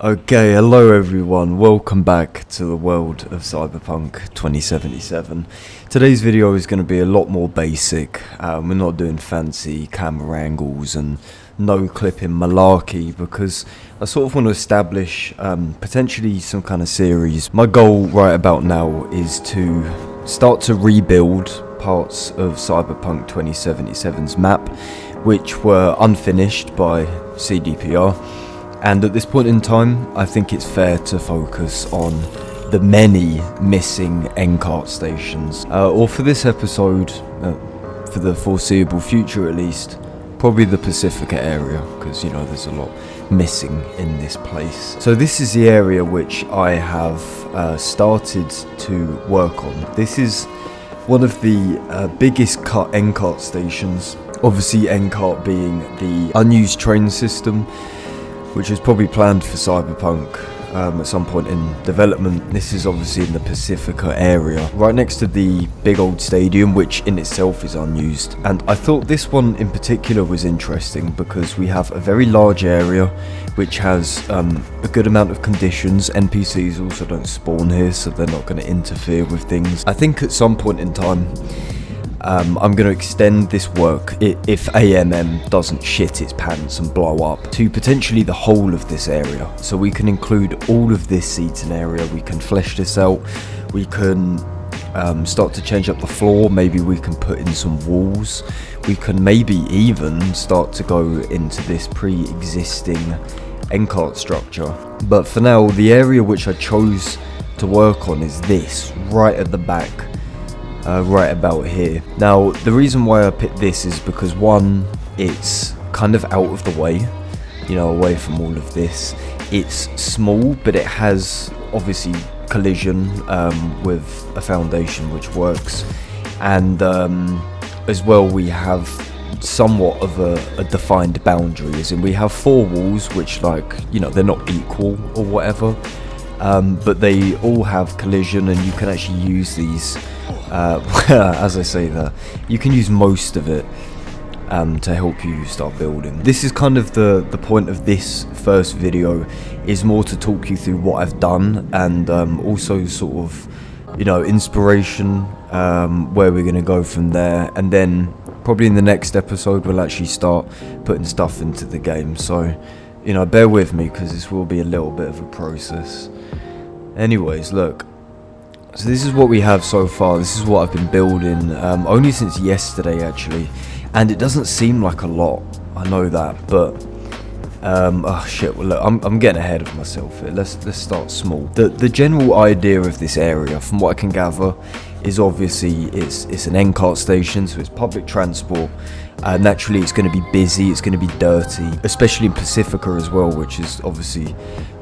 Okay, hello everyone, welcome back to the world of Cyberpunk 2077. Today's video is going to be a lot more basic. We're not doing fancy camera angles and no clipping malarkey because I sort of want to establish potentially some kind of series. My goal right about now is to start to rebuild parts of Cyberpunk 2077's map which were unfinished by CDPR. And at this point in time, I think it's fair to focus on the many missing NCART stations. Or for this episode, for the foreseeable future at least, probably the Pacifica area, because, you know, there's a lot missing in this place. So this is the area which I have started to work on. This is one of the biggest NCART stations. Obviously, NCART being the unused train system, which was probably planned for Cyberpunk at some point in development. This is obviously in the Pacifica area, right next to the big old stadium, which in itself is unused. And I thought this one in particular was interesting because we have a very large area which has a good amount of conditions. NPCs also don't spawn here, so they're not going to interfere with things. I think at some point in time, I'm going to extend this work, if AMM doesn't shit its pants and blow up, to potentially the whole of this area. So we can include all of this seating area, we can flesh this out, we can start to change up the floor, maybe we can put in some walls, we can maybe even start to go into this pre-existing NCART structure. But for now, the area which I chose to work on is this, right at the back. Right about here. Now, the reason why I picked this is because one, it's kind of out of the way, you know, away from all of this. It's small, but it has obviously collision with a foundation which works, and as well we have somewhat of a defined boundary, as in we have four walls which, like, you know, they're not equal or whatever, but they all have collision, and you can actually use these as I say that, you can use most of it to help you start building. This is kind of the point of this first video, is more to talk you through what I've done, and also sort of, you know, inspiration, where we're going to go from there, and then probably in the next episode we'll actually start putting stuff into the game. So, you know, bear with me because this will be a little bit of a process. Anyways, look. So this is what we have so far. This is what I've been building, only since yesterday actually, and it doesn't seem like a lot, I know that, but oh shit, well look, I'm getting ahead of myself here. Let's start small. The general idea of this area, from what I can gather, is obviously it's an NCART station, so it's public transport. Naturally it's going to be busy, it's going to be dirty, especially in Pacifica as well, which is obviously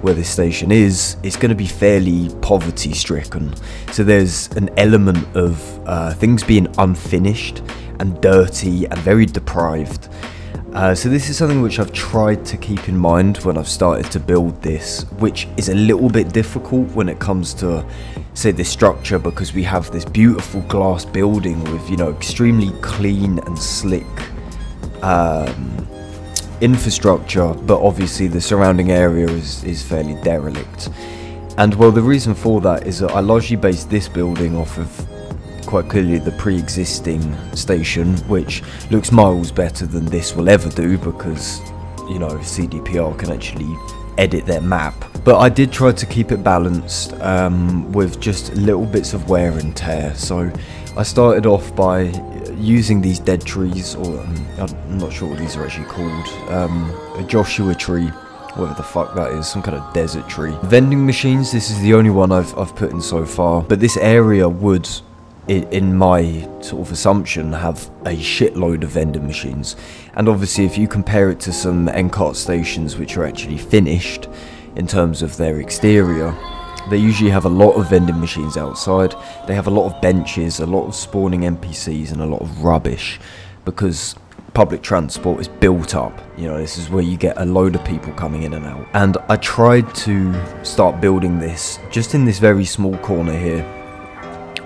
where this station is. It's going to be fairly poverty stricken, so there's an element of things being unfinished and dirty and very deprived. So this is something which I've tried to keep in mind when I've started to build this, which is a little bit difficult when it comes to, say, this structure, because we have this beautiful glass building with, you know, extremely clean and slick infrastructure, but obviously the surrounding area is fairly derelict. And well, the reason for that is that I largely based this building off of quite clearly the pre-existing station, which looks miles better than this will ever do, because, you know, CDPR can actually edit their map. But I did try to keep it balanced with just little bits of wear and tear. So I started off by using these dead trees, or I'm not sure what these are actually called, a Joshua tree, whatever the fuck that is, some kind of desert tree. Vending machines, this is the only one I've put in so far, but this area would, in my sort of assumption, have a shitload of vending machines. And obviously if you compare it to some NCART stations which are actually finished in terms of their exterior, they usually have a lot of vending machines outside, they have a lot of benches, a lot of spawning NPCs, and a lot of rubbish, because public transport is built up. You know, this is where you get a load of people coming in and out. And I tried to start building this just in this very small corner here.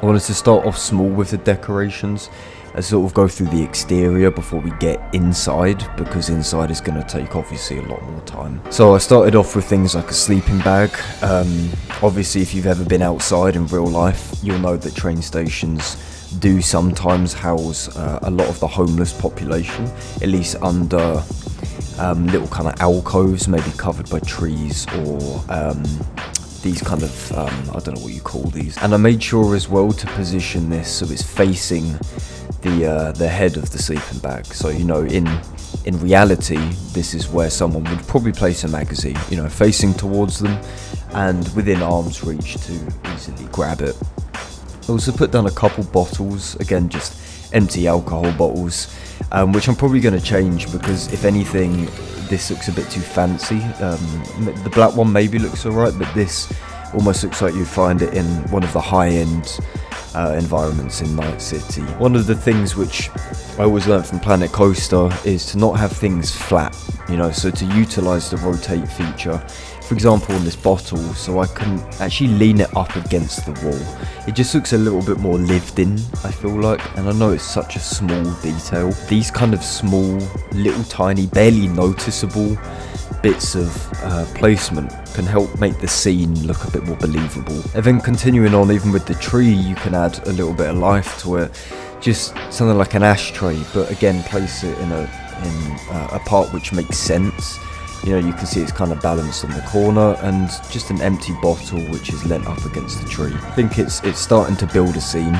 I wanted to start off small with the decorations, Let's sort of go through the exterior before we get inside, because inside is going to take obviously a lot more time. So I started off with things like a sleeping bag. Obviously if you've ever been outside in real life, you'll know that train stations do sometimes house a lot of the homeless population, at least under little kind of alcoves, maybe covered by trees, or these kind of, I don't know what you call these. And I made sure as well to position this so it's facing the head of the sleeping bag. So, you know, in reality, this is where someone would probably place a magazine, you know, facing towards them and within arm's reach to easily grab it. I also put down a couple bottles, again just empty alcohol bottles, which I'm probably going to change because if anything this looks a bit too fancy. The black one maybe looks alright, but this almost looks like you'd find it in one of the high-end environments in Night City. One of the things which I always learned from Planet Coaster is to not have things flat, you know, so to utilise the rotate feature. For example, on this bottle, so I can actually lean it up against the wall. It just looks a little bit more lived in, I feel like, and I know it's such a small detail. These kind of small, little tiny, barely noticeable bits of placement can help make the scene look a bit more believable. And then continuing on, even with the tree, you can add a little bit of life to it. Just something like an ashtray, but again, place it in a part which makes sense. You know, you can see it's kind of balanced on the corner, and just an empty bottle which is leant up against the tree. I think it's starting to build a scene.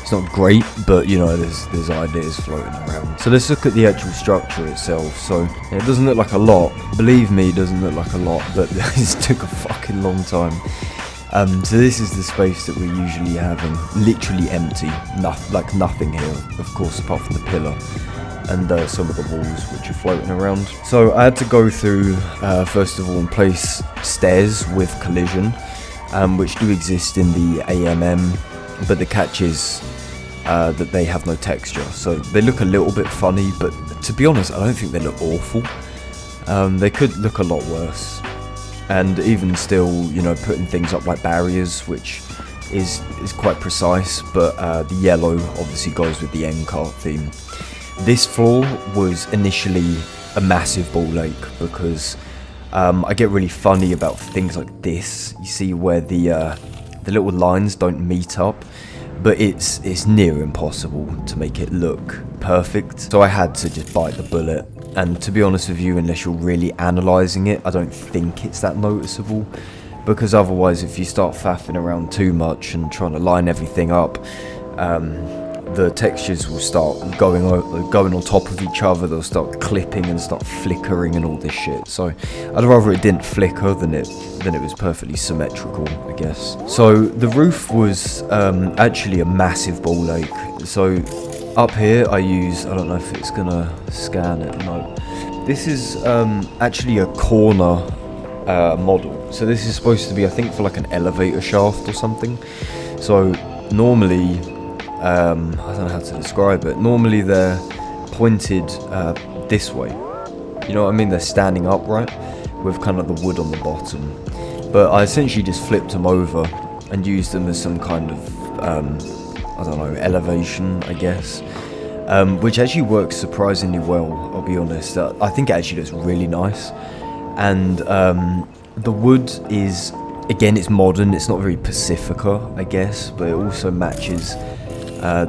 It's not great, but you know, there's ideas floating around. So let's look at the actual structure itself. So it doesn't look like a lot. Believe me, it doesn't look like a lot, but this took a fucking long time. So this is the space that we're usually having, literally empty, like nothing here, of course, apart from the pillar and some of the walls which are floating around. So I had to go through, first of all, and place stairs with collision, which do exist in the AMM, but the catch is that they have no texture. So they look a little bit funny, but to be honest, I don't think they look awful. They could look a lot worse. And even still, you know, putting things up like barriers, which is quite precise, but the yellow obviously goes with the end cart theme. This floor was initially a massive ball ache because I get really funny about things like this. You see where the little lines don't meet up, but it's near impossible to make it look perfect. So I had to just bite the bullet. And to be honest with you, unless you're really analysing it, I don't think it's that noticeable. Because otherwise, if you start faffing around too much and trying to line everything up, the textures will start going on top of each other. They'll start clipping and start flickering and all this shit. So I'd rather it didn't flicker than it was perfectly symmetrical, I guess. So the roof was actually a massive ball ache. So up here I don't know if it's gonna scan it. No, this is actually a corner model. So this is supposed to be, I think, for like an elevator shaft or something. So normally, I don't know how to describe it. Normally they're pointed this way. You know what I mean? They're standing upright with kind of the wood on the bottom. But I essentially just flipped them over and used them as some kind of, I don't know, elevation, I guess. Which actually works surprisingly well, I'll be honest. I think it actually looks really nice. And the wood is, again, it's modern. It's not very Pacifica, I guess, but it also matches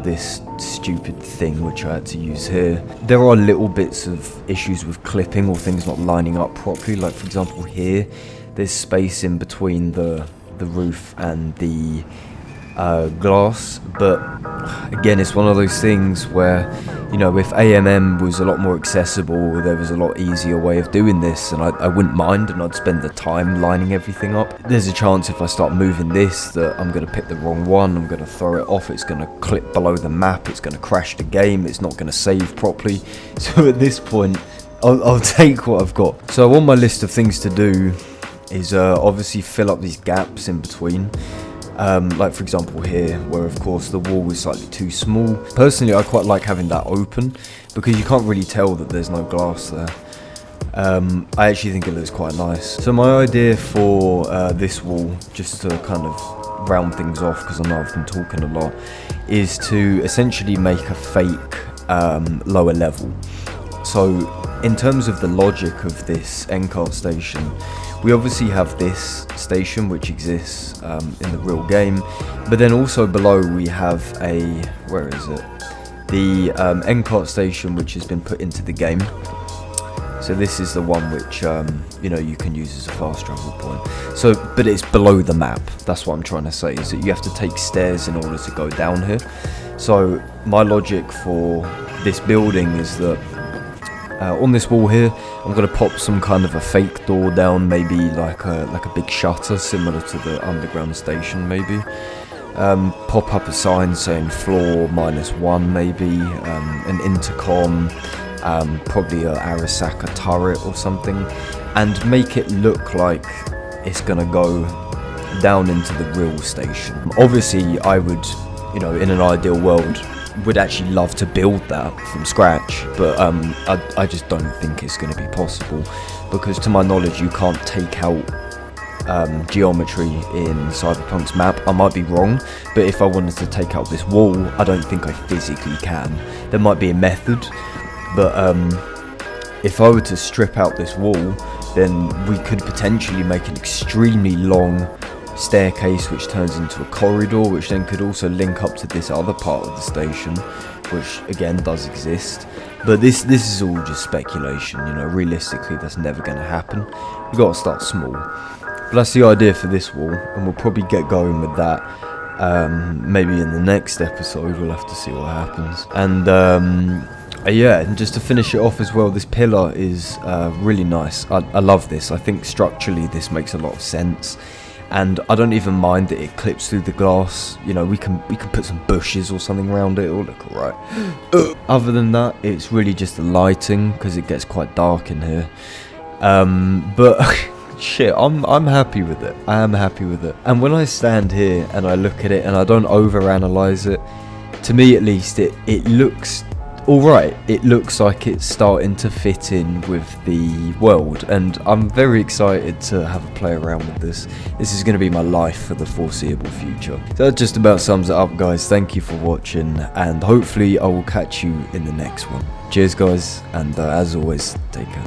this stupid thing which I had to use here. There are little bits of issues with clipping or things not lining up properly. Like, for example, here, there's space in between the roof and the glass, but again, it's one of those things where, you know, if AMM was a lot more accessible, there was a lot easier way of doing this, and I wouldn't mind, and I'd spend the time lining everything up. There's a chance if I start moving this that I'm going to pick the wrong one, I'm going to throw it off, it's going to clip below the map, it's going to crash the game, it's not going to save properly. So at this point, I'll take what I've got. So on my list of things to do is obviously fill up these gaps in between. Like for example here, where of course the wall is slightly too small. Personally, I quite like having that open because you can't really tell that there's no glass there. I actually think it looks quite nice. So my idea for this wall, just to kind of round things off, because I know I've been talking a lot, is to essentially make a fake lower level. So in terms of the logic of this end cart station, we obviously have this station which exists in the real game, but then also below we have the end cart station which has been put into the game. So this is the one which you can use as a fast travel point. So, but it's below the map. That's what I'm trying to say, is that you have to take stairs in order to go down here. So my logic for this building is that on this wall here, I'm going to pop some kind of a fake door down, maybe like a big shutter similar to the underground station, maybe. Pop up a sign saying floor -1, maybe, an intercom, probably a Arasaka turret or something, and make it look like it's going to go down into the real station. Obviously, I would, in an ideal world, would actually love to build that from scratch, but I just don't think it's going to be possible, because to my knowledge you can't take out geometry in Cyberpunk's map. I might be wrong, but if I wanted to take out this wall, I don't think I physically can. There might be a method, but if I were to strip out this wall, then we could potentially make an extremely long staircase which turns into a corridor, which then could also link up to this other part of the station, which again does exist. But this is all just speculation, realistically that's never going to happen. We've got to start small. But that's the idea for this wall, and we'll probably get going with that maybe in the next episode. We'll have to see what happens. And and just to finish it off as well, this pillar is really nice. I love this. I think structurally this makes a lot of sense. And I don't even mind that it clips through the glass. We can put some bushes or something around it. It'll look alright. Other than that, it's really just the lighting, because it gets quite dark in here. But shit, I'm happy with it. I am happy with it. And when I stand here and I look at it and I don't overanalyze it, to me at least, it looks alright. It looks like it's starting to fit in with the world, and I'm very excited to have a play around with this. This is going to be my life for the foreseeable future. So that just about sums it up, guys. Thank you for watching, and hopefully I will catch you in the next one. Cheers, guys, and as always, take care.